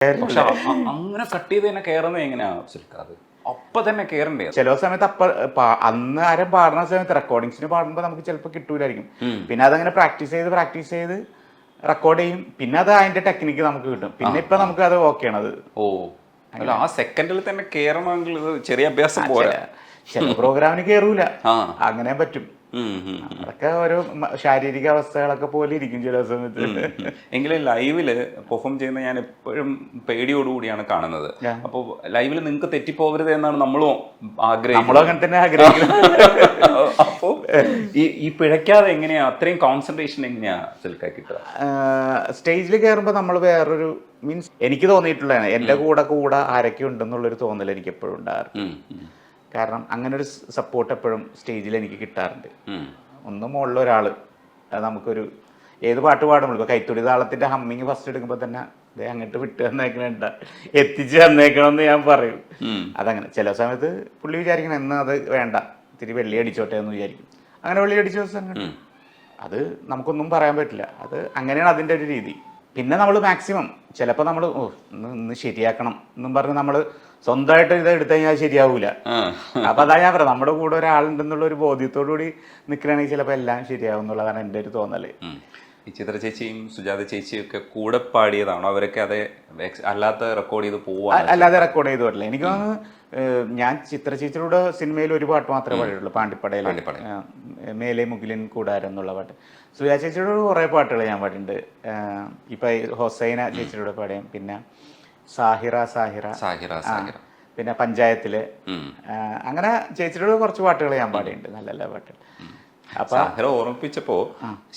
പക്ഷെ അങ്ങനെ കട്ട് ചെയ്ത് തന്നെ കയറുന്നത് എങ്ങനെയാ അത് അപ്പൊ തന്നെ കയറണ്ടേ? ചില സമയത്ത് അന്ന് ആരും പാടുന്ന സമയത്ത് റെക്കോർഡിങ്സിന് പാടുമ്പോൾ നമുക്ക് ചിലപ്പോൾ കിട്ടൂലായിരിക്കും. പിന്നെ അതങ്ങനെ പ്രാക്ടീസ് ചെയ്ത് റെക്കോർഡ് ചെയ്യും. പിന്നെ അത് അതിന്റെ ടെക്നിക്ക് നമുക്ക് കിട്ടും. പിന്നെ ഇപ്പൊ നമുക്ക് അത് ഓക്കെയാണ്. അത് അല്ല, ആ സെക്കൻഡിൽ തന്നെ കയറണമെങ്കിൽ ചെറിയ അഭ്യാസം പോരാ. ചില പ്രോഗ്രാമിന് കയറൂല, അങ്ങനെ പറ്റും. അതൊക്കെ ഓരോ ശാരീരിക അവസ്ഥകളൊക്കെ പോലെ ഇരിക്കും ചില സമയത്ത്. എങ്കിലും ലൈവില് പെർഫോം ചെയ്യുന്ന ഞാൻ എപ്പോഴും പേടിയോടുകൂടിയാണ് കാണുന്നത്. അപ്പോൾ ലൈവില് നിങ്ങൾക്ക് തെറ്റിപ്പോകരുത് എന്നാണ് നമ്മളും നമ്മളും അങ്ങനെ തന്നെ ആഗ്രഹിക്കുന്നത്. അപ്പോൾ ഈ പിഴയ്ക്കാതെ എങ്ങനെയാ അത്രയും കോൺസെൻട്രേഷൻ എങ്ങനെയാ സിൽക്കാ കിട്ടുക? സ്റ്റേജിൽ കയറുമ്പോൾ നമ്മൾ വേറൊരു മീൻസ് എനിക്ക് തോന്നിയിട്ടുള്ളതാണ്, എൻ്റെ കൂടെ ആരൊക്കെ ഉണ്ടെന്നുള്ളൊരു തോന്നൽ എനിക്ക് എപ്പോഴും ഉണ്ടാകാറുണ്ട്. കാരണം അങ്ങനെ ഒരു സപ്പോർട്ട് എപ്പോഴും സ്റ്റേജിൽ എനിക്ക് കിട്ടാറുണ്ട്. ഒന്നും മുകളിലൊരാൾ നമുക്കൊരു ഏത് പാട്ട് പാടുമ്പോൾ ഇപ്പോൾ കൈത്തൊടി താളത്തിൻ്റെ ഹമ്മിങ് ഫസ്റ്റ് എടുക്കുമ്പോൾ തന്നെ അതേ അങ്ങോട്ട് വിട്ട് തന്നേക്കണേണ്ട, എത്തിച്ച് തന്നേക്കണം എന്ന് ഞാൻ പറയും. അതങ്ങനെ ചില സമയത്ത് പുള്ളി വിചാരിക്കണം എന്നാൽ അത് വേണ്ട, ഇത്തിരി വെള്ളി അടിച്ചോട്ടെ എന്ന് വിചാരിക്കും. അങ്ങനെ വെള്ളി അടിച്ച ദിവസം അത് നമുക്കൊന്നും പറയാൻ പറ്റില്ല. അത് അങ്ങനെയാണ് അതിൻ്റെ ഒരു രീതി. പിന്നെ നമ്മൾ മാക്സിമം ചിലപ്പോൾ നമ്മൾ ഇന്ന് ശരിയാക്കണം എന്നും പറഞ്ഞ് നമ്മൾ സ്വന്തമായിട്ട് ഇത് എടുത്തു കഴിഞ്ഞാൽ ശരിയാവൂല. അപ്പൊ അതാ ഞാൻ പറയാം, നമ്മുടെ കൂടെ ഒരാളുണ്ടെന്നുള്ള ഒരു ബോധ്യത്തോടു കൂടി നിൽക്കുകയാണെങ്കിൽ ചിലപ്പോൾ എല്ലാം ശരിയാവും എന്നുള്ളതാണ് എൻ്റെ ഒരു തോന്നല്. ഈ ചിത്ര ചേച്ചിയും സുജാത ചേച്ചിയും ഒക്കെ കൂടെ പാടിയതാണോ? അവരൊക്കെ അതെ അല്ലാത്ത റെക്കോർഡ് ചെയ്ത് പോവാ? അല്ലാതെ റെക്കോർഡ് ചെയ്ത് പറ്റില്ല. എനിക്ക് തോന്നുന്നു ഞാൻ ചിത്ര ചേച്ചിയുടെ സിനിമയിൽ ഒരു പാട്ട് മാത്രമേ പാടിയിട്ടുള്ളൂ, പാണ്ടിപ്പടയിൽ മേലെ മുകിലിൻ കൂടാരം എന്നുള്ള പാട്ട്. സുജാ ചേച്ചിയുടെ കുറേ പാട്ടുകൾ ഞാൻ പാടിയിട്ടുണ്ട്. ഇപ്പൊ ഹൊസൈന ചേച്ചിയുടെ പാടിയും, പിന്നെ സാഹിറ പിന്നെ പഞ്ചായത്തില്, അങ്ങനെ ചേച്ചിയുടെ കുറച്ച് പാട്ടുകൾ ഞാൻ പാടിയിട്ടുണ്ട്, നല്ല നല്ല പാട്ടുകൾ. അപ്പൊ സാഹിറ ഓർമ്മിപ്പിച്ചപ്പോ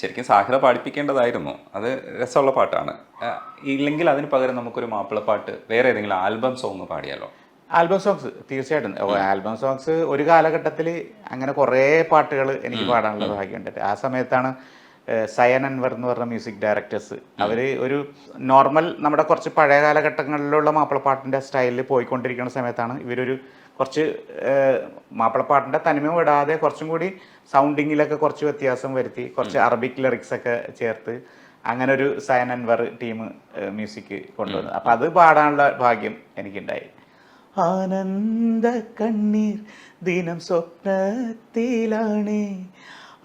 ശരിക്കും സാഹിറ പാടിപ്പിക്കേണ്ടതായിരുന്നു. അത് രസമുള്ള പാട്ടാണ്. ഇല്ലെങ്കിൽ അതിന് പകരം നമുക്കൊരു മാപ്പിളപ്പാട്ട് വേറെ ഏതെങ്കിലും ആൽബം സോങ് പാടിയാലോ? ആൽബം സോങ്സ് തീർച്ചയായിട്ടും. ആൽബം സോങ്സ് ഒരു കാലഘട്ടത്തിൽ അങ്ങനെ കുറേ പാട്ടുകൾ എനിക്ക് പാടാനുള്ള ഭാഗ്യമുണ്ട്. ആ സമയത്താണ് സയൻ അൻവർ എന്ന് പറഞ്ഞ മ്യൂസിക് ഡയറക്ടേഴ്സ് അവർ ഒരു നോർമൽ നമ്മുടെ കുറച്ച് പഴയ കാലഘട്ടങ്ങളിലുള്ള മാപ്പിളപ്പാട്ടിൻ്റെ സ്റ്റൈലിൽ പോയിക്കൊണ്ടിരിക്കുന്ന സമയത്താണ് ഇവരൊരു കുറച്ച് മാപ്പിളപ്പാട്ടിൻ്റെ തനിമ വിടാതെ കുറച്ചും കൂടി സൗണ്ടിങ്ങിലൊക്കെ കുറച്ച് വ്യത്യാസം വരുത്തി, കുറച്ച് അറബിക് ലിറിക്സ് ഒക്കെ ചേർത്ത് അങ്ങനെ ഒരു സയൻ അൻവർ ടീം മ്യൂസിക് കൊണ്ടുവന്നത്. അപ്പം അത് പാടാനുള്ള ഭാഗ്യം എനിക്കുണ്ടായി. ആനന്ദ കണ്ണീർ ദിനം സ്വപ്നത്തിലാണേ,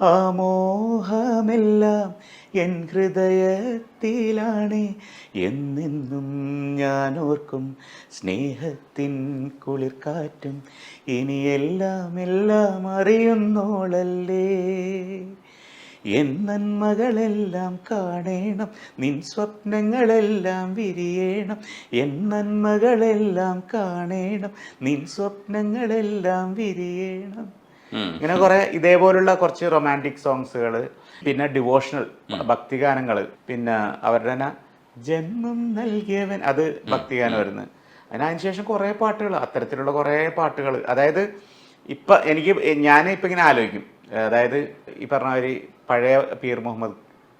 ആമോഹമെല്ലാം എൻ ഹൃദയത്തിലാണ്, എന്നെന്നും ഞാൻ ഓർക്കും സ്നേഹത്തിൻ കുളിർക്കാറ്റും, ഇനിയെല്ലാം എല്ലാം അറിയുന്നോളല്ലേ, എൻ നന്മകളെല്ലാം കാണേണം, നിൻ സ്വപ്നങ്ങളെല്ലാം വിരിയണം, എൻ നന്മകളെല്ലാം കാണേണം, നിൻ സ്വപ്നങ്ങളെല്ലാം വിരിയണം. ഇങ്ങനെ കുറെ ഇതേപോലുള്ള കുറച്ച് റൊമാൻറ്റിക് സോങ്സുകൾ, പിന്നെ ഡിവോഷണൽ ഭക്തിഗാനങ്ങൾ, പിന്നെ അവരുടെ തന്നെ ജന്മം നൽകിയവൻ, അത് ഭക്തിഗാനം വരുന്നത്. അതിനുശേഷം കുറേ പാട്ടുകൾ, അത്തരത്തിലുള്ള കുറേ പാട്ടുകൾ. അതായത് ഞാനിപ്പോൾ ഇങ്ങനെ ആലോചിക്കും, അതായത് ഈ പറഞ്ഞ പഴയ പീർ മുഹമ്മദ്,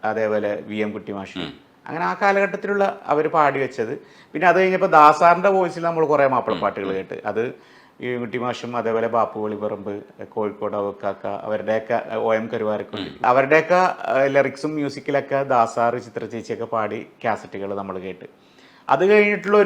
അതേപോലെ VM കുട്ടി മാഷി, അങ്ങനെ ആ കാലഘട്ടത്തിലുള്ള അവർ പാടി വെച്ചത്. പിന്നെ അത് കഴിഞ്ഞപ്പോൾ ദാസാറിൻ്റെ വോയിസിൽ നമ്മൾ കുറേ മാപ്പിളപ്പാട്ടുകൾ കേട്ട്, അത് ഈ കുട്ടിമാഷും അതേപോലെ ബാപ്പു വെളിപ്പറമ്പ്, കോഴിക്കോട് അവക്കാക്ക, അവരുടെയൊക്കെ OM കരുവാരക്കുണ്ട്, അവരുടെയൊക്കെ ലിറിക്സും മ്യൂസിക്കിലൊക്കെ ദാസാറ് ചിത്ര ചേച്ചിയൊക്കെ പാടി കാസറ്റുകൾ നമ്മൾ കേട്ട്. അത് കഴിഞ്ഞിട്ടുള്ള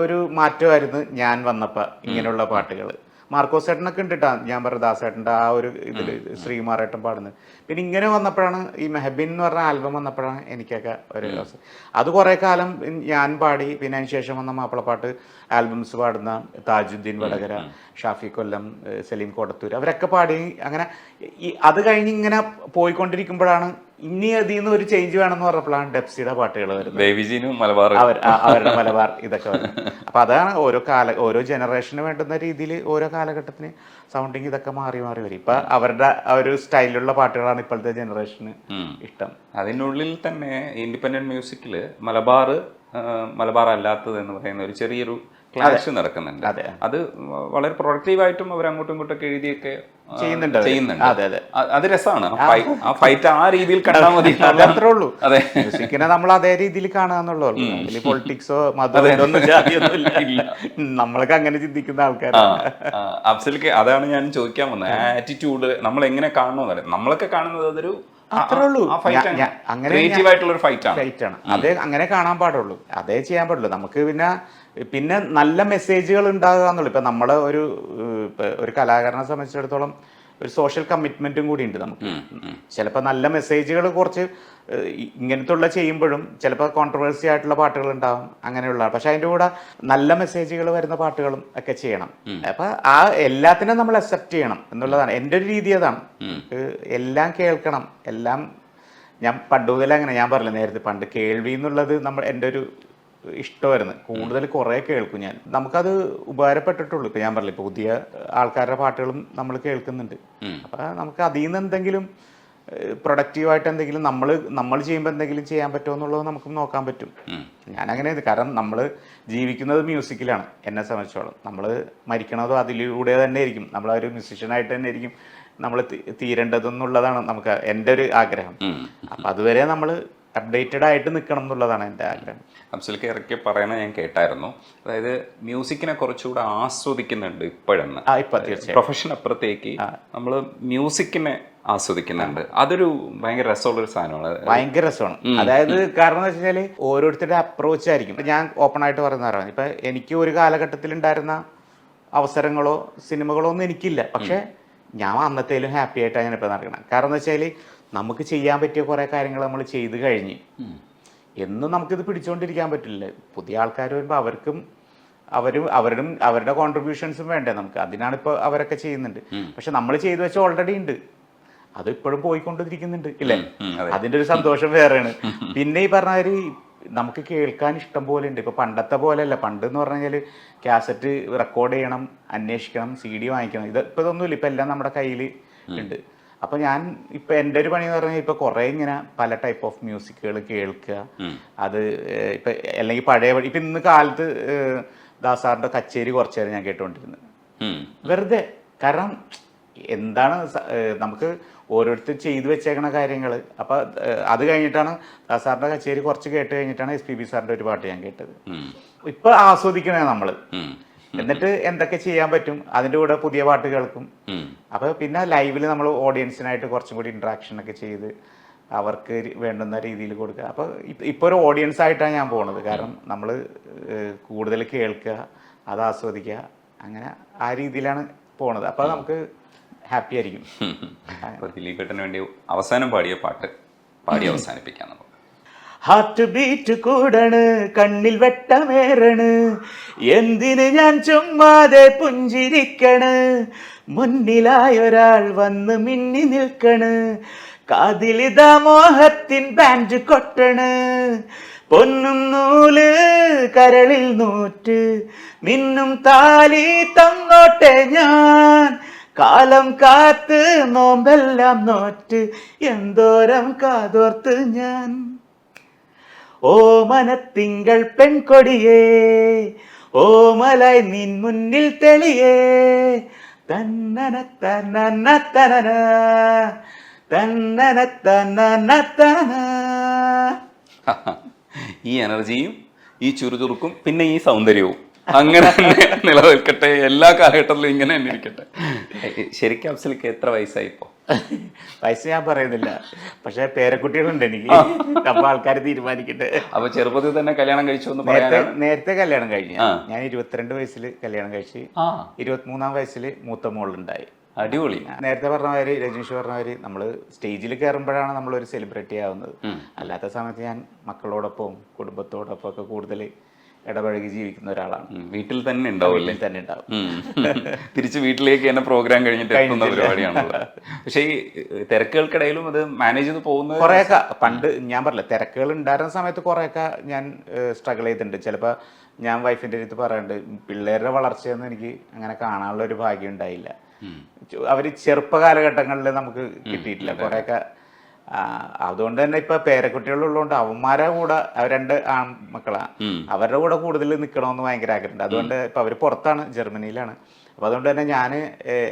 ഒരു മാറ്റമായിരുന്നു ഞാൻ വന്നപ്പോൾ ഇങ്ങനെയുള്ള പാട്ടുകൾ. മാർക്കോസ് ചേട്ടനൊക്കെ ഉണ്ട് കേട്ടോ, ഞാൻ പറഞ്ഞ ദാസേട്ടൻ്റെ ആ ഒരു ഇതിൽ ശ്രീകുമാരേട്ടൻ പാടുന്നത്. പിന്നെ ഇങ്ങനെ വന്നപ്പോഴാണ് ഈ മെഹബിൻ എന്ന് പറഞ്ഞ ആൽബം വന്നപ്പോഴാണ് എനിക്കൊക്കെ ഒരു അവസ്ഥ. അത് കുറേ കാലം ഞാൻ പാടി. പിന്നെ അതിന് ശേഷം വന്ന മാപ്പിളപ്പാട്ട് ആൽബംസ് പാടുന്ന താജുദ്ദീൻ വടകര, ഷാഫി കൊല്ലം, സലീം കോടത്തൂർ, അവരൊക്കെ പാടി. അങ്ങനെ അത് കഴിഞ്ഞ് ഇങ്ങനെ പോയിക്കൊണ്ടിരിക്കുമ്പോഴാണ് ഇനി അതിൽ നിന്ന് ഒരു ചേഞ്ച് വേണമെന്ന് പറഞ്ഞപ്പോഴാണ് ഡെപ്സിയുടെ പാട്ടുകൾ വരുന്നത്, അവരുടെ മലബാർ ഇതൊക്കെ വരുന്നത്. അപ്പം അതാണ് ഓരോ ജനറേഷന് വേണ്ടുന്ന രീതിയിൽ ഓരോ കാലഘട്ടത്തിന് സൗണ്ടിങ് ഇതൊക്കെ മാറി വരും. ഇപ്പം അവരുടെ ആ ഒരു സ്റ്റൈലിലുള്ള പാട്ടുകളാണ് ഇപ്പോഴത്തെ ജനറേഷന് ഇഷ്ടം. അതിനുള്ളിൽ തന്നെ ഇൻഡിപെൻഡന്റ് മ്യൂസിക്കിൽ മലബാർ അല്ലാത്തത് എന്ന് പറയുന്ന ഒരു ചെറിയൊരു ക്ലാഷ് നടക്കുന്നുണ്ട്. അത് വളരെ പ്രൊഡക്റ്റീവായിട്ടും അവർ അങ്ങോട്ടും ഇങ്ങോട്ടൊക്കെ എഴുതിയൊക്കെ ചെയ്യുന്നുണ്ട്. അത് രസമാണ്. ആ ഫൈറ്റ് ആ രീതിയിൽ കണ്ടാൽ മതി, അത്രേ ഉള്ളൂ. അതെ, മ്യൂസിക്കിനെ നമ്മൾ അതേ രീതിയിൽ കാണാന്നുള്ളൂ. അതിൽ പൊളിറ്റിക്സോ മതമൊന്നും ഇല്ല. നമ്മളൊക്കെ അങ്ങനെ ചിന്തിക്കുന്ന ആൾക്കാരാണ്. അഫ്സൽക്ക് അതാണ് ഞാൻ ചോദിക്കാൻ വന്നത്. ആറ്റിറ്റ്യൂഡ് നമ്മൾ എങ്ങനെ കാണണമെന്നറിയാം. നമ്മളൊക്കെ കാണുന്നത് അതൊരു അത്രേ ഉള്ളൂ. അങ്ങനെ ക്രിയേറ്റീവ് ആയിട്ടുള്ള ഒരു ഫൈറ്റ് ആണ്. അതേ അങ്ങനെ കാണാൻ പാടുള്ളൂ, അതേ ചെയ്യാൻ പാടുള്ളൂ. നമുക്ക് പിന്നെ നല്ല മെസ്സേജുകൾ ഉണ്ടാകുക എന്നുള്ളൂ. ഇപ്പൊ നമ്മളെ ഒരു കലാകാരനെ സംബന്ധിച്ചിടത്തോളം ഒരു സോഷ്യൽ കമ്മിറ്റ്മെന്റും കൂടി ഉണ്ട് നമുക്ക്. ചിലപ്പോൾ നല്ല മെസ്സേജുകൾ കുറച്ച് ഇങ്ങനത്തുള്ള ചെയ്യുമ്പോഴും ചിലപ്പോൾ കോൺട്രവേഴ്സി ആയിട്ടുള്ള പാട്ടുകൾ ഉണ്ടാവും, അങ്ങനെയുള്ള. പക്ഷെ അതിൻ്റെ കൂടെ നല്ല മെസ്സേജുകൾ വരുന്ന പാട്ടുകളും ഒക്കെ ചെയ്യണം. അപ്പൊ ആ എല്ലാത്തിനും നമ്മൾ അക്സെപ്റ്റ് ചെയ്യണം എന്നുള്ളതാണ് എൻ്റെ ഒരു രീതി. അതാണ്, എല്ലാം കേൾക്കണം, എല്ലാം. ഞാൻ പണ്ട് മുതലേ അങ്ങനെ, ഞാൻ പറഞ്ഞില്ല നേരത്തെ, പണ്ട് കേൾവി എന്നുള്ളത് എൻ്റെ ഒരു ഇഷ്ടമായിരുന്നു. കൂടുതൽ കുറേ കേൾക്കും ഞാൻ. നമുക്കത് ഉപകാരപ്പെട്ടിട്ടുള്ളൂ. ഇപ്പൊ ഞാൻ പറഞ്ഞില്ല, ഇപ്പൊ പുതിയ ആൾക്കാരുടെ പാട്ടുകളും നമ്മൾ കേൾക്കുന്നുണ്ട്. അപ്പൊ നമുക്ക് അതിൽ നിന്ന് എന്തെങ്കിലും പ്രൊഡക്റ്റീവായിട്ട് എന്തെങ്കിലും നമ്മൾ ചെയ്യുമ്പോൾ എന്തെങ്കിലും ചെയ്യാൻ പറ്റുമോ എന്നുള്ളത് നമുക്ക് നോക്കാൻ പറ്റും. ഞാനങ്ങനെ, കാരണം നമ്മൾ ജീവിക്കുന്നത് മ്യൂസിക്കിലാണ്. എന്നെ സംബന്ധിച്ചോളം നമ്മൾ മരിക്കണതും അതിലൂടെ തന്നെ ആയിരിക്കും. നമ്മളൊരു മ്യൂസിഷ്യനായിട്ട് തന്നെ ആയിരിക്കും നമ്മൾ തീരേണ്ടതെന്നുള്ളതാണ് നമുക്ക് എൻ്റെ ഒരു ആഗ്രഹം. അപ്പം അതുവരെ നമ്മൾ അപ്ഡേറ്റഡ് ആയിട്ട് നിൽക്കണം എന്നുള്ളതാണ് എൻ്റെ ആഗ്രഹം. അഫ്സൽക്ക് ഇറക്കി പറയണ ഞാൻ കേട്ടായിരുന്നു. അതായത് മ്യൂസിക്കിനെ കുറച്ചുകൂടെ ആസ്വദിക്കുന്നുണ്ട് ഇപ്പോഴെന്ന്. പ്രൊഫഷൻ അപ്പുറത്തേക്ക് നമ്മൾ മ്യൂസിക്കിനെ ആസ്വദിക്കുന്നുണ്ട്. അതൊരു ഭയങ്കര രസമുള്ളൊരു സാധനമാണ്. ഭയങ്കര രസമാണ്. അതായത് കാരണം എന്ന് വെച്ച് കഴിഞ്ഞാൽ ഓരോരുത്തരുടെ അപ്രോച്ച് ആയിരിക്കും. ഞാൻ ഓപ്പൺ ആയിട്ട് പറയുന്നതാണ്. ഇപ്പൊ എനിക്ക് ഒരു കാലഘട്ടത്തിൽ ഉണ്ടായിരുന്ന അവസരങ്ങളോ സിനിമകളോ ഒന്നും എനിക്കില്ല. പക്ഷെ ഞാൻ അന്നത്തേലും ഹാപ്പി ആയിട്ടാണ് ഞാനിപ്പോൾ നടക്കണം. കാരണം എന്ന് വെച്ചാൽ നമുക്ക് ചെയ്യാൻ പറ്റിയ കുറേ കാര്യങ്ങൾ നമ്മൾ ചെയ്ത് കഴിഞ്ഞ് എന്നും നമുക്കിത് പിടിച്ചുകൊണ്ടിരിക്കാൻ പറ്റില്ല. പുതിയ ആൾക്കാർ വരുമ്പോൾ അവരുടെ കോൺട്രിബ്യൂഷൻസും വേണ്ടേ നമുക്ക്. അതിനാണ് ഇപ്പോൾ അവരൊക്കെ ചെയ്യുന്നുണ്ട്. പക്ഷെ നമ്മൾ ചെയ്തു വെച്ച ഓൾറെഡി ഉണ്ട്, അത് ഇപ്പോഴും പോയിക്കൊണ്ടിരിക്കുന്നുണ്ട് ഇല്ലേ. അതിൻ്റെ ഒരു സന്തോഷം വേറെയാണ്. പിന്നെ ഈ പറഞ്ഞ നമുക്ക് കേൾക്കാൻ ഇഷ്ടം പോലെ ഉണ്ട്. ഇപ്പൊ പണ്ടത്തെ പോലെയല്ല. പണ്ട് എന്ന് പറഞ്ഞു കഴിഞ്ഞാൽ കാസറ്റ് റെക്കോർഡ് ചെയ്യണം, അന്വേഷിക്കണം, CD വാങ്ങിക്കണം. ഇപ്പൊ ഇതൊന്നുമില്ല. ഇപ്പൊ എല്ലാം നമ്മുടെ കയ്യിൽ ഉണ്ട്. അപ്പൊ ഞാൻ ഇപ്പൊ എൻ്റെ ഒരു പണി എന്ന് പറഞ്ഞാൽ ഇപ്പൊ കുറെ ഇങ്ങനെ പല ടൈപ്പ് ഓഫ് മ്യൂസിക്കുകൾ കേൾക്കുക. അത് ഇപ്പൊ അല്ലെങ്കിൽ പഴയ ഇപ്പൊ ഇന്ന് കാലത്ത് ദാസാറിന്റെ കച്ചേരി കുറച്ചു നേരം ഞാൻ കേട്ടുകൊണ്ടിരുന്നത് വെറുതെ. കാരണം എന്താണ് നമുക്ക് ഓരോരുത്തർ ചെയ്തു വെച്ചേക്കണ കാര്യങ്ങൾ. അപ്പൊ അത് കഴിഞ്ഞിട്ടാണ് ദാസാറിന്റെ കച്ചേരി കുറച്ച് കേട്ട് കഴിഞ്ഞിട്ടാണ് SPB സാറിന്റെ ഒരു പാട്ട് ഞാൻ കേട്ടത്. ഇപ്പൊ ആസ്വദിക്കണേ നമ്മള്. എന്നിട്ട് എന്തൊക്കെ ചെയ്യാൻ പറ്റും, അതിൻ്റെ കൂടെ പുതിയ പാട്ട് കേൾക്കും. അപ്പൊ പിന്നെ ലൈവിൽ നമ്മൾ ഓഡിയൻസിനായിട്ട് കുറച്ചും കൂടി ഇന്ററാക്ഷൻ ഒക്കെ ചെയ്ത് അവർക്ക് വേണ്ടുന്ന രീതിയിൽ കൊടുക്കുക. അപ്പൊ ഇപ്പൊ ഒരു ഓഡിയൻസ് ആയിട്ടാണ് ഞാൻ പോണത്. കാരണം നമ്മൾ കൂടുതൽ കേൾക്കുക, അത് ആസ്വദിക്കുക, അങ്ങനെ ആ രീതിയിലാണ് പോണത്. അപ്പൊ നമുക്ക് ഹാപ്പി ആയിരിക്കും. ദിലീപേട്ടന് വേണ്ടി അവസാനം പാടിയ പാട്ട് പാടി അവസാനിപ്പിക്കാം നമുക്ക്. ഹാർട്ട് ബീറ്റ് കൂടണ്, കണ്ണിൽ വെട്ടമേറണ്, എന്തിന് ഞാൻ ചുമ്മാതെ പുഞ്ചിരിക്കണ്, മുന്നിലായൊരാൾ വന്ന് മിന്നി നിൽക്കണ്, കാതിലിതാ മോഹത്തിൻ ബാൻഡ് കൊട്ടണ്, പൊന്നും നൂല് കരളിൽ നൂറ്റ്, മിന്നും താലി തന്നോട്ടെ ഞാൻ, കാലം കാത്ത് നോമ്പെല്ലാം നോറ്റ്, എന്തോരം കാതോർത്ത് ഞാൻ. ഓ മനത്തിങ്കൾ പെൺകൊടിയേ, ഓമലായി നിൻ മുന്നിൽ തെളിയേ, തന്നന തന്നന തനന തന്നന തന്നന തന. ഈ എനർജിയും ഈ ചുറുചുറുക്കും പിന്നെ ഈ സൗന്ദര്യവും അങ്ങനെ തന്നെ നിലനിൽക്കട്ടെ. എല്ലാ കാലഘട്ടത്തിലും ഇങ്ങനെ തന്നെ ഇരിക്കട്ടെ. ശരിക്കും അഫ്സലിക്ക് എത്ര വയസ്സായി ഇപ്പോ? വയസ്സ് ഞാൻ പറയുന്നില്ല, പക്ഷെ പേരക്കുട്ടികളുണ്ട് എനിക്ക്. അപ്പൊ ആൾക്കാർ തീരുമാനിക്കട്ടെ. അപ്പൊ ചെറുപ്പത്തിൽ തന്നെ കല്യാണം കഴിച്ചു? നേരത്തെ കല്യാണം കഴിഞ്ഞു. ഞാൻ 22 വയസ്സിൽ കല്യാണം കഴിച്ച് 23-ാം വയസ്സിൽ മൂത്ത മോളുണ്ടായി. അടിപൊളി. നേരത്തെ പറഞ്ഞവര്, രജനീഷ് പറഞ്ഞവര്, നമ്മള് സ്റ്റേജിൽ കയറുമ്പോഴാണ് നമ്മളൊരു സെലിബ്രിറ്റി ആവുന്നത്. അല്ലാത്ത സമയത്ത് ഞാൻ മക്കളോടൊപ്പം കുടുംബത്തോടൊപ്പം ഒക്കെ കൂടുതൽ ഇടപഴകി ജീവിക്കുന്ന ഒരാളാണ്. വീട്ടിൽ തന്നെ ഉണ്ടാവും. തിരിച്ച് വീട്ടിലേക്ക് തന്നെ പ്രോഗ്രാം കഴിഞ്ഞിട്ട് എത്തുന്ന പരിപാടിയാണല്ലോ. പക്ഷെ ഈ തിരക്കുകൾക്കിടയിലും അത് മാനേജ് ചെയ്ത് പോകുന്നത് കുറെയൊക്കെ പണ്ട് ഞാൻ പറഞ്ഞില്ല, തിരക്കുകൾ ഉണ്ടായിരുന്ന സമയത്ത് കുറെയൊക്കെ ഞാൻ സ്ട്രഗിൾ ചെയ്തിട്ടുണ്ട്. ചിലപ്പോൾ ഞാൻ വൈഫിൻ്റെ അടുത്ത് പറയാറുണ്ട്, പിള്ളേരുടെ വളർച്ചയൊന്നും എനിക്ക് അങ്ങനെ കാണാനുള്ള ഒരു ഭാഗ്യം ഉണ്ടായില്ല. അവർ ചെറുപ്പ കാലഘട്ടങ്ങളിൽ നമുക്ക് കിട്ടിയിട്ടില്ല കുറെയൊക്കെ. അതുകൊണ്ട് തന്നെ ഇപ്പൊ പേരക്കുട്ടികളുള്ളതുകൊണ്ട് അവന്മാരെ കൂടെ, അവർ 2 ആൺമക്കളാ, അവരുടെ കൂടെ കൂടുതൽ നിൽക്കണമെന്ന് ഭയങ്കര ആഗ്രഹമുണ്ട്. അതുകൊണ്ട് ഇപ്പൊ അവര് പുറത്താണ്, ജർമ്മനിയിലാണ്. അപ്പൊ അതുകൊണ്ട് തന്നെ ഞാൻ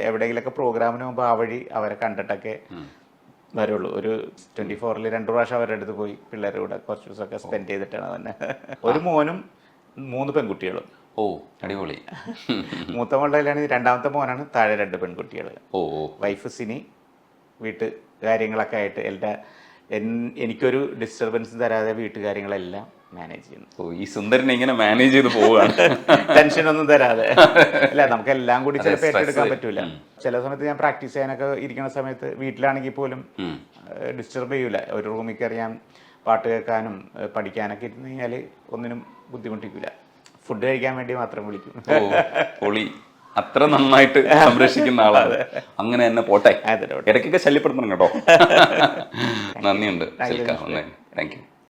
എവിടെയെങ്കിലൊക്കെ പ്രോഗ്രാമിന് മുമ്പ് ആ വഴി അവരെ കണ്ടിട്ടൊക്കെ വരുള്ളൂ. ഒരു 24-ൽ 2 പ്രാവശ്യം അവരുടെ അടുത്ത് പോയി പിള്ളേരുടെ കൂടെ കുറച്ച് ദിവസമൊക്കെ സ്പെൻഡ് ചെയ്തിട്ടാണ് തന്നെ. ഒരു മോനും 3 പെൺകുട്ടികളും. ഓ അടിപൊളി. മൂത്ത മോളുടെ കല്യാണം, 2ാമത്തെ മോനാണ്, താഴെ 2 പെൺകുട്ടികൾ. വൈഫ് സിനി, കാര്യങ്ങളൊക്കെ ആയിട്ട് എനിക്കൊരു ഡിസ്റ്റർബൻസ് തരാതെ വീട്ടുകാര്യങ്ങളെല്ലാം മാനേജ് ചെയ്യുന്നു. ഓ, ഈ സുന്ദരനെ ഇങ്ങനെ മാനേജ് ചെയ്ത് പോവുകയാണ്. ടെൻഷനൊന്നും തരാതെ. അല്ല, നമുക്ക് എല്ലാം കൂടി ചിലപ്പോൾ ഏറ്റെടുക്കാൻ പറ്റൂല. ചില സമയത്ത് ഞാൻ പ്രാക്ടീസ് ചെയ്യാനൊക്കെ ഇരിക്കുന്ന സമയത്ത് വീട്ടിലാണെങ്കിൽ പോലും ഡിസ്റ്റർബ് ചെയ്യൂല. ഒരു റൂമിൽ കയറി ഞാൻ പാട്ട് കേൾക്കാനും പഠിക്കാനൊക്കെ ഇരുന്ന് കഴിഞ്ഞാൽ ഒന്നിനും ബുദ്ധിമുട്ടിക്കില്ല. ഫുഡ് കഴിക്കാൻ വേണ്ടി മാത്രം വിളിക്കും. ഓ, പൊളി. അത്ര നന്നായിട്ട് സംരക്ഷിക്കുന്ന ആളാണ്. അങ്ങനെ തന്നെ പോട്ടെ. ഇടയ്ക്കൊക്കെ ശല്യപ്പെടുത്തണം കേട്ടോ. നന്ദിയുണ്ട്. Thank you.